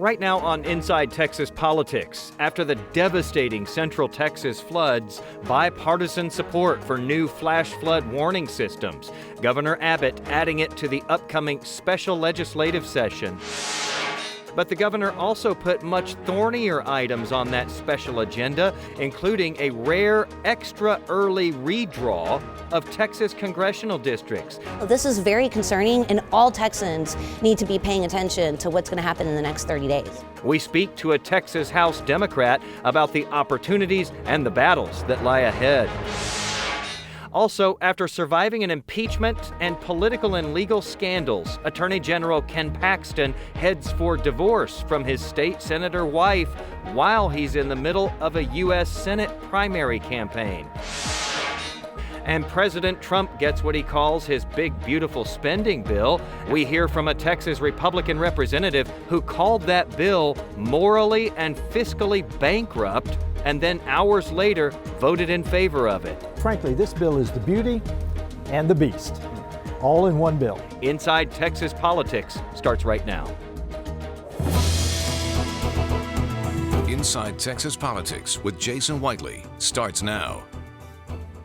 Right now on Inside Texas Politics, after the devastating Central Texas floods, bipartisan support for new flash flood warning systems. Governor Abbott adding it to the upcoming special legislative session. But the governor also put much thornier items on that special agenda, including a rare extra early redraw of Texas congressional districts. This is very concerning, and all Texans need to be paying attention to what's going to happen in the next 30 days. We speak to a Texas House Democrat about the opportunities and the battles that lie ahead. Also, after surviving an impeachment and political and legal scandals, Attorney General Ken Paxton heads for divorce from his state senator wife while he's in the middle of a U.S. Senate primary campaign. And President Trump gets what he calls his big, beautiful spending bill. We hear from a Texas Republican representative who called that bill morally and fiscally bankrupt, and then hours later voted in favor of it. Frankly, this bill is the beauty and the beast, all in one bill. Inside Texas Politics starts right now. Inside Texas Politics with Jason Whiteley starts now.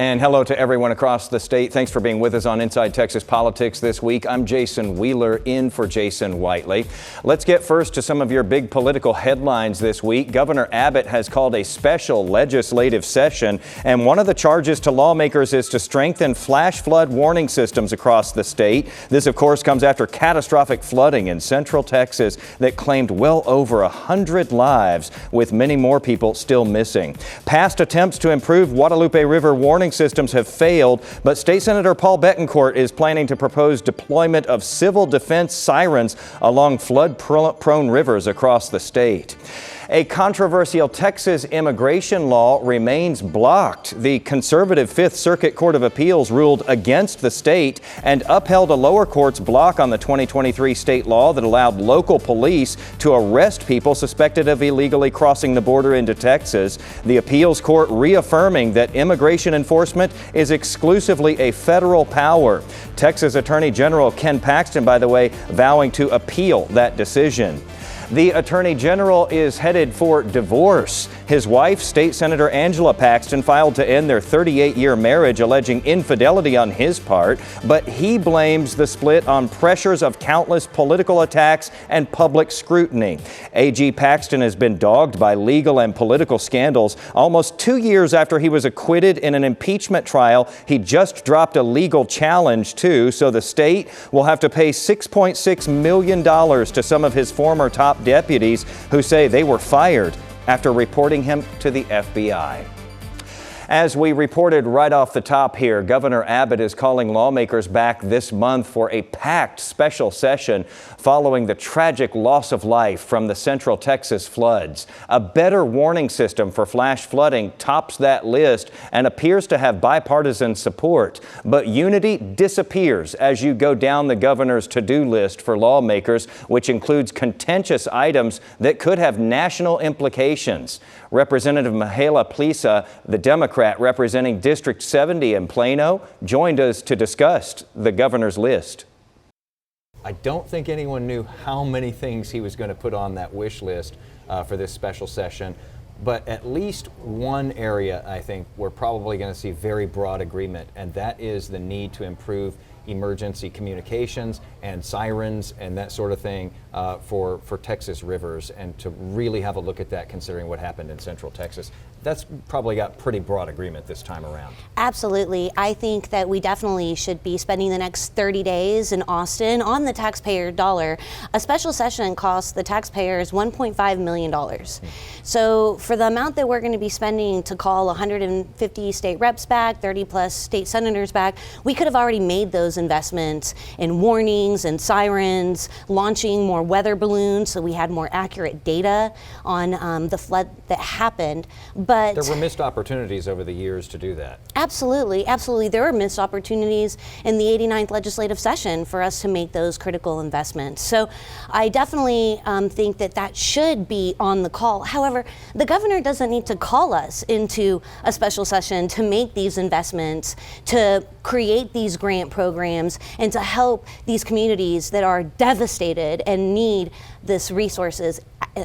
And hello to everyone across the state. Thanks for being with us on Inside Texas Politics this week. I'm Jason Wheeler, in for Jason Whiteley. Let's get first to some of your big political headlines this week. Governor Abbott has called a special legislative session, and one of the charges to lawmakers is to strengthen flash flood warning systems across the state. This, of course, comes after catastrophic flooding in central Texas that claimed well over 100 lives, with many more people still missing. Past attempts to improve Guadalupe River warning systems have failed, but State Senator Paul Bettencourt is planning to propose deployment of civil defense sirens along flood-prone rivers across the state. A controversial Texas immigration law remains blocked. The conservative Fifth Circuit Court of Appeals ruled against the state and upheld a lower court's block on the 2023 state law that allowed local police to arrest people suspected of illegally crossing the border into Texas. The appeals court reaffirming that immigration enforcement is exclusively a federal power. Texas Attorney General Ken Paxton, by the way, vowing to appeal that decision. The Attorney General is headed for divorce. His wife, State Senator Angela Paxton, filed to end their 38-year marriage, alleging infidelity on his part, but he blames the split on pressures of countless political attacks and public scrutiny. AG Paxton has been dogged by legal and political scandals. Almost 2 years after he was acquitted in an impeachment trial, he just dropped a legal challenge, too, so the state will have to pay $6.6 million to some of his former top deputies who say they were fired after reporting him to the FBI. As we reported right off the top here, Governor Abbott is calling lawmakers back this month for a packed special session following the tragic loss of life from the Central Texas floods. A better warning system for flash flooding tops that list and appears to have bipartisan support. But unity disappears as you go down the governor's to-do list for lawmakers, which includes contentious items that could have national implications. Representative Mihaela Plesa, the Democrat representing District 70 in Plano, joined us to discuss the governor's list. I don't think anyone knew how many things he was going to put on that wish list for this special session, but at least one area I think we're probably going to see very broad agreement, and that is the need to improve emergency communications and sirens and that sort of thing for Texas rivers, and to really have a look at that considering what happened in Central Texas. That's probably got pretty broad agreement this time around. Absolutely. I think that we definitely should be spending the next 30 days in Austin on the taxpayer dollar. A special session costs the taxpayers $1.5 million. So for the amount that we're going to be spending to call 150 state reps back, 30 plus state senators back, we could have already made those investments in warnings and sirens, launching more weather balloons so we had more accurate data on the flood that happened. But there were missed opportunities over the years to do that. Absolutely, absolutely. There were missed opportunities in the 89th legislative session for us to make those critical investments. So I definitely think that that should be on the call. However, the governor doesn't need to call us into a special session to make these investments, to create these grant programs, and to help these communities communities that are devastated and need this resources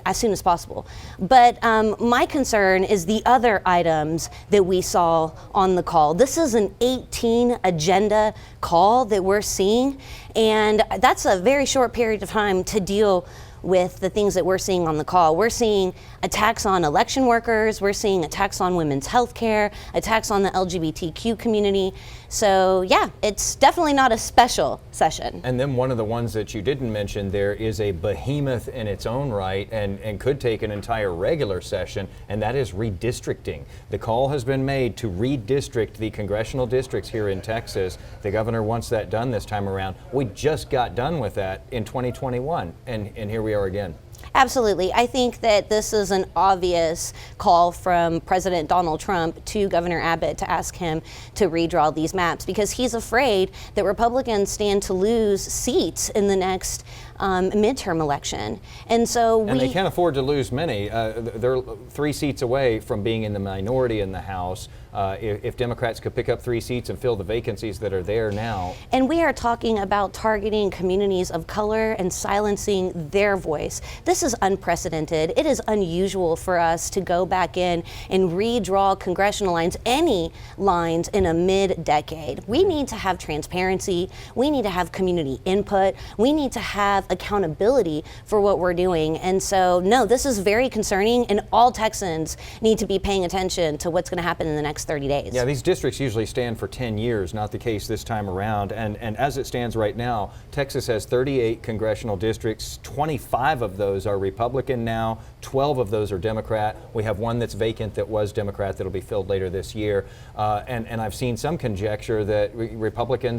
as soon as possible. But my concern is the other items that we saw on the call. This is an 18 agenda call that we're seeing, and that's a very short period of time to deal with the things that we're seeing on the call. We're seeing attacks on election workers, we're seeing attacks on women's health care, attacks on the LGBTQ community. So yeah, it's definitely not a special session. And then one of the ones that you didn't mention there is a behemoth in its own right and could take an entire regular session, and that is redistricting. The call has been made to redistrict the congressional districts here in Texas. The governor wants that done this time around. We just got done with that in 2021, and here we are again. Absolutely. I think that this is an obvious call from President Donald Trump to Governor Abbott to ask him to redraw these maps, because he's afraid that Republicans stand to lose seats in the next midterm election. And they can't afford to lose many. They're 3 seats away from being in the minority in the House. If Democrats could pick up 3 seats and fill the vacancies that are there now. And we are talking about targeting communities of color and silencing their voice. This is unprecedented. It is unusual for us to go back in and redraw congressional lines, any lines, in a mid-decade. We need to have transparency. We need to have community input. We need to have accountability for what we're doing. And so, no, this is very concerning, and all Texans need to be paying attention to what's going to happen in the next 30 days. Yeah, these districts usually stand for 10 years, not the case this time around. And as it stands right now, Texas has 38 congressional districts. 25 of those are Republican now. 12 of those are Democrat. We have one that's vacant that was Democrat that'll be filled later this year. And I've seen some conjecture that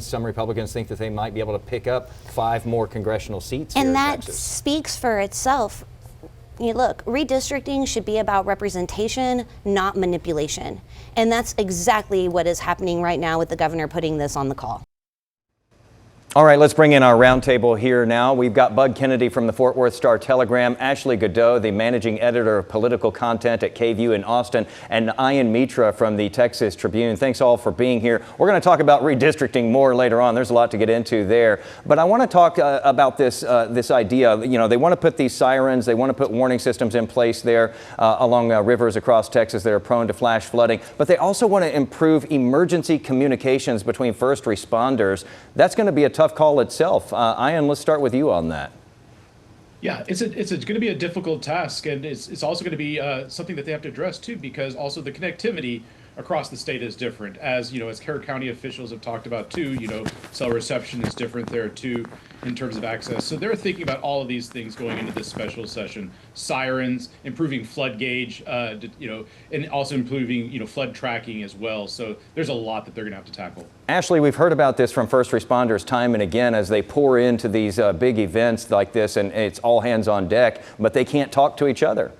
some Republicans think that they might be able to pick up 5 more congressional seats here in that Texas. speaks for itself. Look, redistricting should be about representation, not manipulation. And that's exactly what is happening right now with the governor putting this on the call. All right, let's bring in our roundtable here now. We've got Bud Kennedy from the Fort Worth Star-Telegram, Ashley Godot, the managing editor of political content at KVUE in Austin, and Ian Mitra from the Texas Tribune. Thanks all for being here. We're going to talk about redistricting more later on. There's a lot to get into there. But I want to talk about this idea. You know, they want to put these sirens, they want to put warning systems in place there along rivers across Texas that are prone to flash flooding. But they also want to improve emergency communications between first responders. That's going to be a tough call itself. Ian, let's start with you on that. Yeah, it's going to be a difficult task, and it's also going to be something that they have to address too, because also the connectivity across the state is different. As you know, as Carroll County officials have talked about too, you know, cell reception is different there too in terms of access. So they're thinking about all of these things going into this special session: sirens, improving flood gauge, you know, and also improving, you know, flood tracking as well. So there's a lot that they're going to have to tackle. Ashley, we've heard about this from first responders time and again as they pour into these big events like this, and it's all hands on deck, but they can't talk to each other.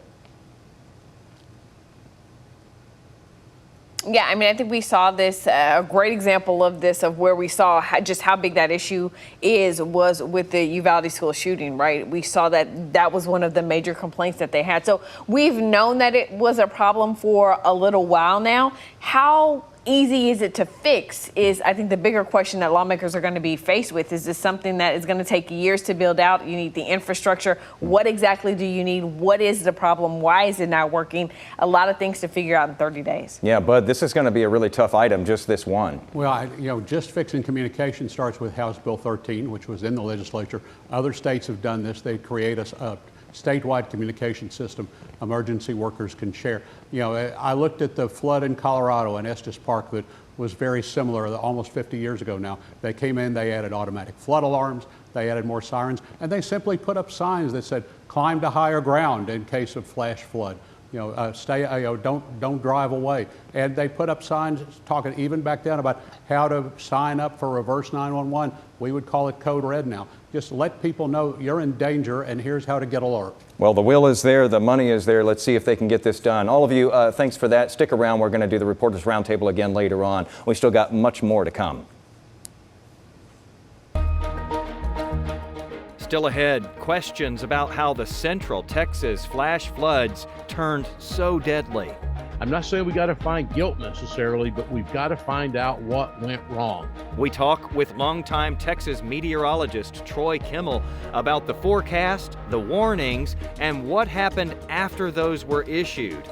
Yeah, I mean, I think we saw this, a great example of this, of where we saw just how big that issue was with the Uvalde school shooting, right? We saw that was one of the major complaints that they had. So we've known that it was a problem for a little while now. How easy is it to fix is, I think, the bigger question that lawmakers are going to be faced with. Is this something that is going to take years to build out? You need the infrastructure. What exactly do you need? What is the problem? Why is it not working? A lot of things to figure out in 30 days. Yeah, Bud, this is going to be a really tough item, just this one. Well, just fixing communication starts with House Bill 13, which was in the legislature. Other states have done this. They create a statewide communication system emergency workers can share. You know, I looked at the flood in Colorado in Estes Park that was very similar almost 50 years ago now. They came in, they added automatic flood alarms, they added more sirens, and they simply put up signs that said, climb to higher ground in case of flash flood. Don't drive away. And they put up signs talking even back then about how to sign up for reverse 911. We would call it code red now. Just let people know you're in danger and here's how to get alert. Well, the will is there, the money is there. Let's see if they can get this done. All of you, thanks for that. Stick around. We're going to do the Reporters Roundtable again later on. We still got much more to come. Still ahead, questions about how the Central Texas flash floods turned so deadly. I'm not saying we got to find guilt necessarily, but we've got to find out what went wrong. We talk with longtime Texas meteorologist Troy Kimmel about the forecast, the warnings, and what happened after those were issued.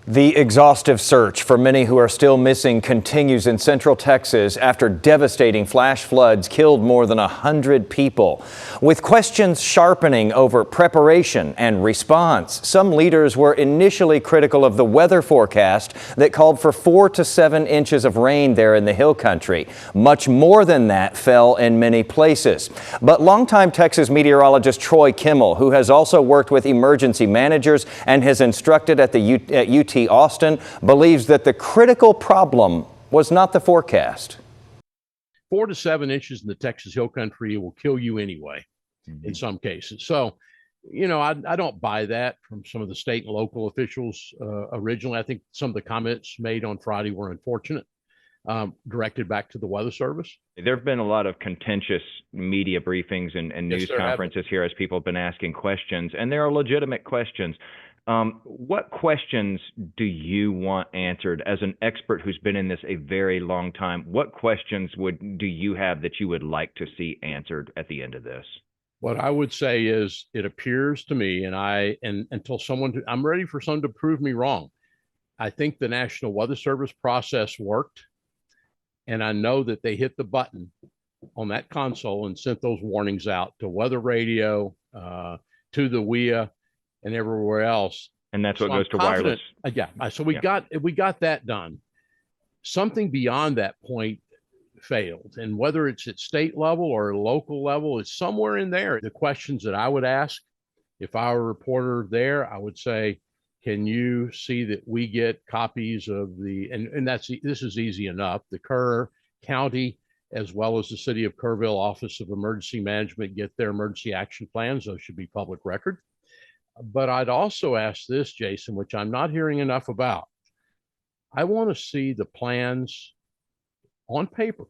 The exhaustive search for many who are still missing continues in Central Texas after devastating flash floods killed more than 100 people. With questions sharpening over preparation and response, some leaders were initially critical of the weather forecast that called for 4 to 7 inches of rain there in the Hill Country. Much more than that fell in many places. But longtime Texas meteorologist Troy Kimmel, who has also worked with emergency managers and has instructed at UT Austin, believes that the critical problem was not the forecast. 4 to 7 inches in the Texas Hill Country will kill you anyway, in some cases. So, you know, I don't buy that from some of the state and local officials originally. I think some of the comments made on Friday were unfortunate, directed back to the Weather Service. There have been a lot of contentious media briefings and news conferences here as people have been asking questions, and there are legitimate questions. What questions do you want answered as an expert who's been in this a very long time? What questions do you have that you would like to see answered at the end of this? What I would say is, it appears to me, and until I'm ready for someone to prove me wrong. I think the National Weather Service process worked, and I know that they hit the button on that console and sent those warnings out to weather radio, to the WIA, and everywhere else. And that's what goes to wireless. So we got that done. Something beyond that point failed. And whether it's at state level or local level, it's somewhere in there. The questions that I would ask, if I were a reporter there, I would say, can you see that we get copies of this is easy enough, the Kerr County, as well as the City of Kerrville Office of Emergency Management, get their emergency action plans. Those should be public record. But I'd also ask this, Jason, which I'm not hearing enough about. I want to see the plans on paper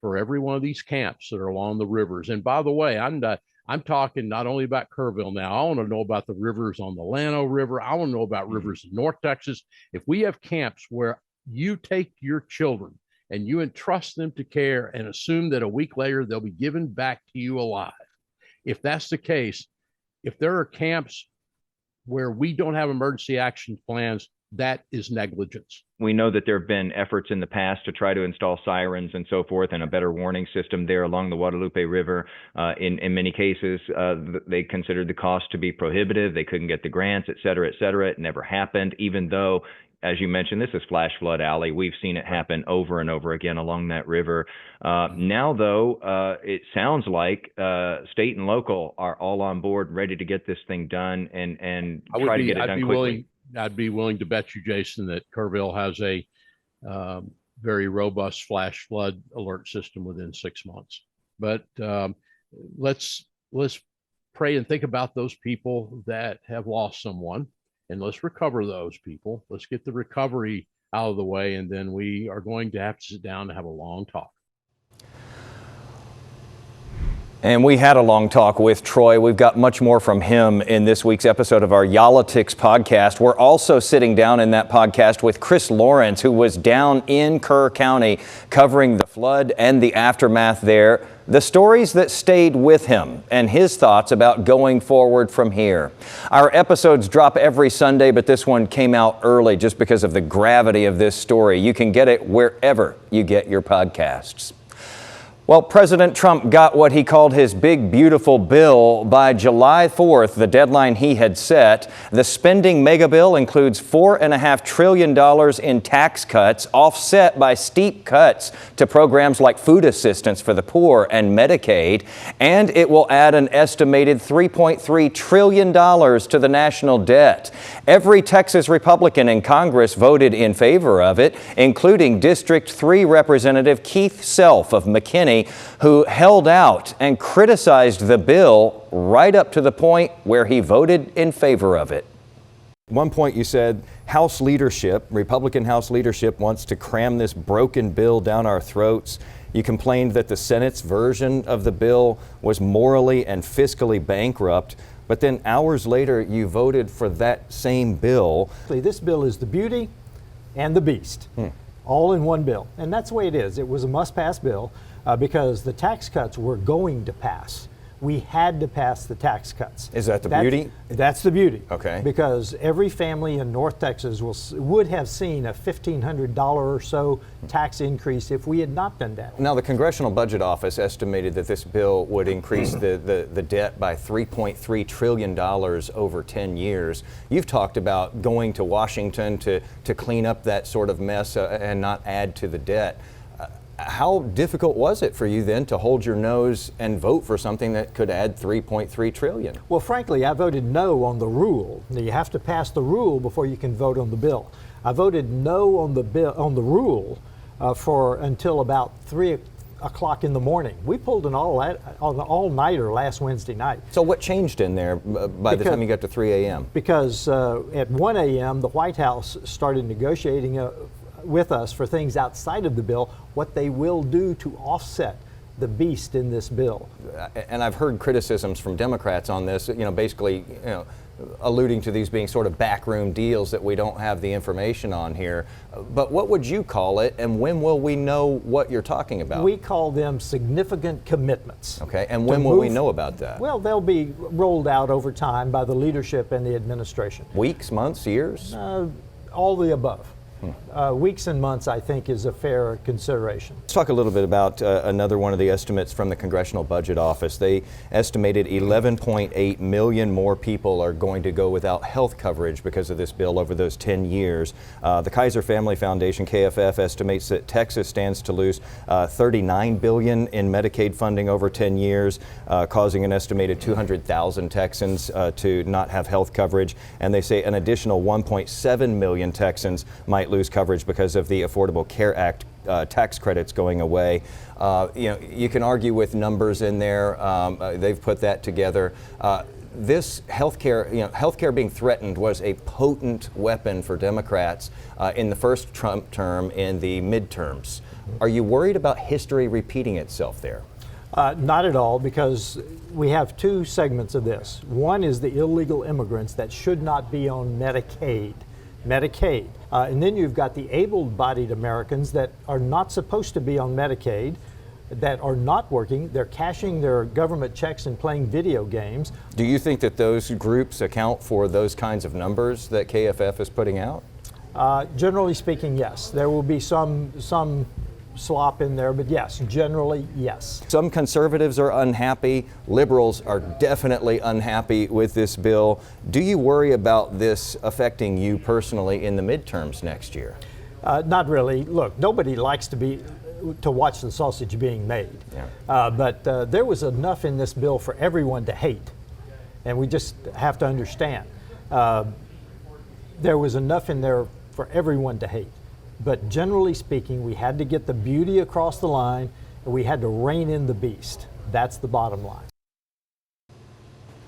for every one of these camps that are along the rivers. And by the way, I'm talking not only about Kerrville now. I want to know about the rivers on the Llano River. I want to know about rivers in North Texas. If we have camps where you take your children and you entrust them to care and assume that a week later they'll be given back to you alive, if that's the case, if there are camps where we don't have emergency action plans, that is negligence. We know that there have been efforts in the past to try to install sirens and so forth and a better warning system there along the Guadalupe River. In many cases, they considered the cost to be prohibitive. They couldn't get the grants, et cetera, et cetera. It never happened, even though, as you mentioned, this is Flash Flood Alley. We've seen it happen over and over again along that river. Now, though, it sounds like state and local are all on board, ready to get this thing done and try to get it done quickly. I'd be willing to bet you, Jason, that Kerrville has a very robust flash flood alert system within 6 months. But let's pray and think about those people that have lost someone. And let's recover those people. Let's get the recovery out of the way, and then we are going to have to sit down and have a long talk. And we had a long talk with Troy. We've got much more from him in this week's episode of our Politics podcast. We're also sitting down in that podcast with Chris Lawrence, who was down in Kerr County covering the flood and the aftermath there. The stories that stayed with him and his thoughts about going forward from here. Our episodes drop every Sunday, but this one came out early just because of the gravity of this story. You can get it wherever you get your podcasts. Well, President Trump got what he called his big, beautiful bill by July 4th, the deadline he had set. The spending mega bill includes $4.5 trillion in tax cuts, offset by steep cuts to programs like food assistance for the poor and Medicaid. And it will add an estimated $3.3 trillion to the national debt. Every Texas Republican in Congress voted in favor of it, including District 3 Representative Keith Self of McKinney, who held out and criticized the bill right up to the point where he voted in favor of it. At one point you said House leadership, Republican House leadership, wants to cram this broken bill down our throats. You complained that the Senate's version of the bill was morally and fiscally bankrupt, but then hours later you voted for that same bill. This bill is the beauty and the beast, all in one bill. And that's the way it is. It was a must-pass bill because the tax cuts were going to pass. We had to pass the tax cuts. Is that the beauty? That's the beauty. Okay. Because every family in North Texas would have seen a $1,500 or so tax increase if we had not done that. Now, the Congressional Budget Office estimated that this bill would increase the debt by $3.3 trillion over 10 years. You've talked about going to Washington to clean up that sort of mess and not add to the debt. How difficult was it for you then to hold your nose and vote for something that could add $3.3 trillion? Well, frankly, I voted no on the rule. Now, you have to pass the rule before you can vote on the bill. I voted no on the bill on the rule for until about 3 o'clock in the morning. We pulled an all-nighter last Wednesday night. So what changed in there by the time you got to 3 a.m.? Because at 1 a.m. the White House started negotiating with us for things outside of the bill, what they will do to offset the beast in this bill. And I've heard criticisms from Democrats on this, basically, alluding to these being sort of backroom deals that we don't have the information on here. But what would you call it, and when will we know what you're talking about? We call them significant commitments. Okay, and when will we know about that? Well, they'll be rolled out over time by the leadership and the administration. Weeks, months, years? All the above. Weeks and months, I think, is a fair consideration. Let's talk a little bit about another one of the estimates from the Congressional Budget Office. They estimated 11.8 million more people are going to go without health coverage because of this bill over those 10 years. The Kaiser Family Foundation, KFF, estimates that Texas stands to lose $39 billion in Medicaid funding over 10 years, causing an estimated 200,000 Texans to not have health coverage. And they say an additional 1.7 million Texans might lose coverage because of the Affordable Care Act tax credits going away. You can argue with numbers in there. They've put that together. This healthcare being threatened was a potent weapon for Democrats in the first Trump term in the midterms. Are you worried about history repeating itself there? Not at all, because we have two segments of this. One is the illegal immigrants that should not be on Medicaid. And then you've got the able-bodied Americans that are not supposed to be on Medicaid, that are not working. They're cashing their government checks and playing video games. Do you think that those groups account for those kinds of numbers that KFF is putting out? Generally speaking, yes. There will be some slop in there, but yes, generally, yes. Some conservatives are unhappy. Liberals are definitely unhappy with this bill. Do you worry about this affecting you personally in the midterms next year? Not really. Look, nobody likes to watch the sausage being made. Yeah. But there was enough in this bill for everyone to hate, and we just have to understand. There was enough in there for everyone to hate. But generally speaking, we had to get the beauty across the line, and we had to rein in the beast. That's the bottom line.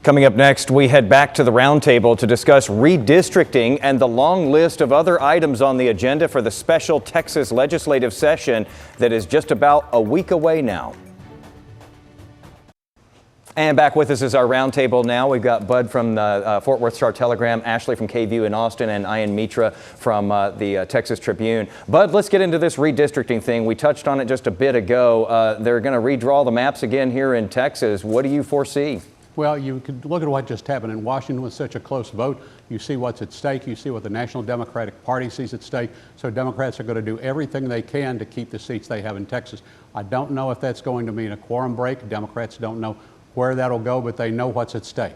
Coming up next, we head back to the roundtable to discuss redistricting and the long list of other items on the agenda for the special Texas legislative session that is just about a week away now. And back with us is our roundtable now. We've got Bud from the Fort Worth Star-Telegram, Ashley from KVUE in Austin, and Ian Mitra from the Texas Tribune. Bud, let's get into this redistricting thing. We touched on it just a bit ago. They're going to redraw the maps again here in Texas. What do you foresee? Well, you could look at what just happened in Washington with such a close vote. You see what's at stake. You see what the National Democratic Party sees at stake. So Democrats are going to do everything they can to keep the seats they have in Texas. I don't know if that's going to mean a quorum break. Democrats don't know where that'll go, but they know what's at stake.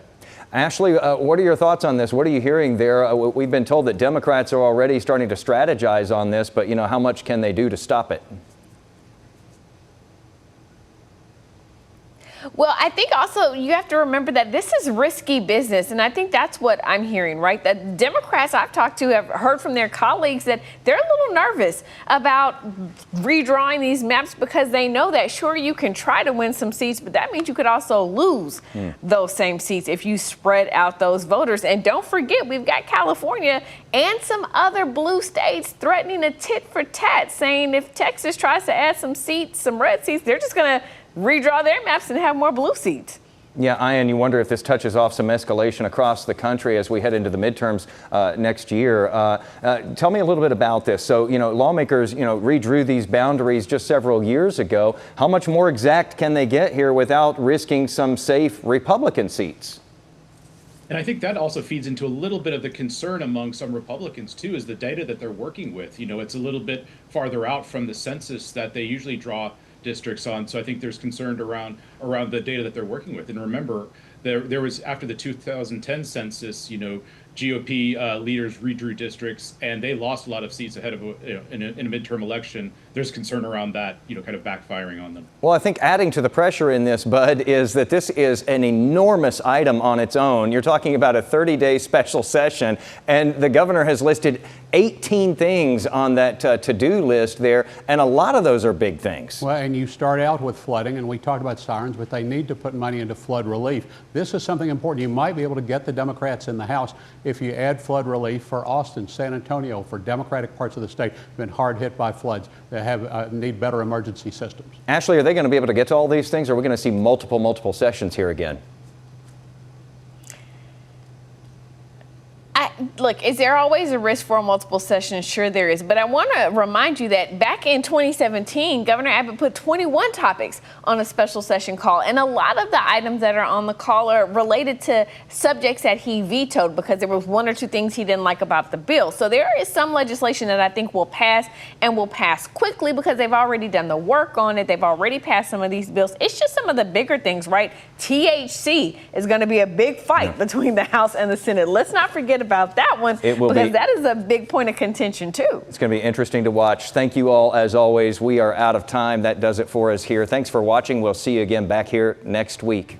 Ashley, what are your thoughts on this? What are you hearing there? We've been told that Democrats are already starting to strategize on this, but how much can they do to stop it? Well, I think also you have to remember that this is risky business. And I think that's what I'm hearing, right? That Democrats I've talked to have heard from their colleagues that they're a little nervous about redrawing these maps because they know that, sure, you can try to win some seats, but that means you could also lose those same seats if you spread out those voters. And don't forget, we've got California and some other blue states threatening a tit for tat, saying if Texas tries to add some seats, some red seats, they're just going to redraw their maps and have more blue seats. Yeah, Ian, you wonder if this touches off some escalation across the country as we head into the midterms next year. Tell me a little bit about this. So, lawmakers, redrew these boundaries just several years ago. How much more exact can they get here without risking some safe Republican seats? And I think that also feeds into a little bit of the concern among some Republicans, too, is the data that they're working with. It's a little bit farther out from the census that they usually draw districts on. So I think there's concern around the data that they're working with. And remember, there was, after the 2010 census, GOP leaders redrew districts and they lost a lot of seats ahead of in a midterm election. There's concern around that, kind of backfiring on them. Well, I think adding to the pressure in this, Bud, is that this is an enormous item on its own. You're talking about a 30-day special session, and the governor has listed 18 things on that to-do list there, and a lot of those are big things. Well, and you start out with flooding, and we talked about sirens, but they need to put money into flood relief. This is something important. You might be able to get the Democrats in the House if you add flood relief for Austin, San Antonio, for Democratic parts of the state who've been hard hit by floods. They need better emergency systems. Ashley, are they going to be able to get to all these things, or are we going to see multiple sessions here again? Look, is there always a risk for multiple sessions? Sure there is. But I want to remind you that back in 2017, Governor Abbott put 21 topics on a special session call. And a lot of the items that are on the call are related to subjects that he vetoed because there was one or two things he didn't like about the bill. So there is some legislation that I think will pass and will pass quickly because they've already done the work on it. They've already passed some of these bills. It's just some of the bigger things, right? THC is going to be a big fight between the House and the Senate. Let's not forget about that one, because that is a big point of contention too. It's going to be interesting to watch. Thank you all, as always. We are out of time. That does it for us here. Thanks for watching. We'll see you again back here next week.